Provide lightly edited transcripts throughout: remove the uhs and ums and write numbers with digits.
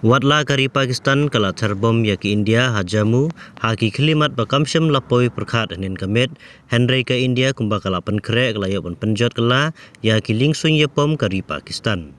Watla kari Pakistan kala terbom ya ke India hajamu haki kelimat bakamsyam lapoi perkhat anin kamet Henry ke India kumba kala penkrek layo penjot kala ya ki lingsung ya pom kari Pakistan.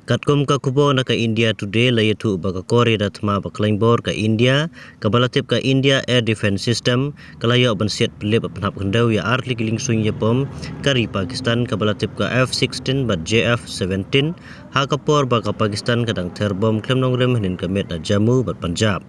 Katkum ka kubo na ka India today layo tu baka kore datma baklaimbor ka India kabalatip ka India Air Defense System kalayo bansiat pelip penhap kendau ya arli ki lingsung ya pom kari Pakistan kabalatip ka F-16 bat JF-17 hakapor baka Pakistan kadang terbom klemnong rem hanin kamet na Jammu bat Punjab.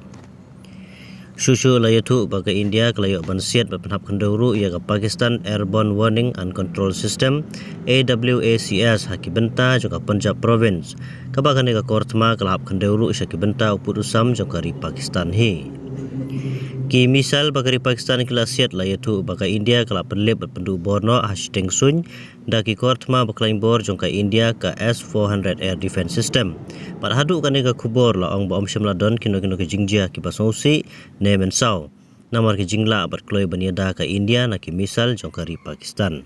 Susu layo tu baka India kalayo bansiat bat penhap kendau ru ya ka Pakistan Airborne Warning and Control System AWACS haki benta juga Punjab Province kabakan ka kortma kalahap kendau ru syaki benta uput usam jokari Pakistan hi. Ki misal bakari Pakistan kilasiat layo tu baka India kalap pelip bat pendu Borno hashteng sun daki kortma baklain bor jongka India ka S-400 Air Defense System. Pat hadu kan ka kubor la ong ba om syamladon kino-kino ke jingjia ki basausi ne mensau. Namar ke jingla bat kloy baniada ka India na ki misal jongkari Pakistan.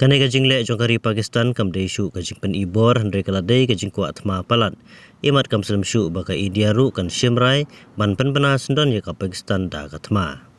Kane ka jingle jongkari Pakistan kam de syu ka jingpen ibor handre kala de ka jingku atma palat. Imat kam selam syu baka India ru kan Shimrai ban penpena sendon ya ka Pakistan da katma.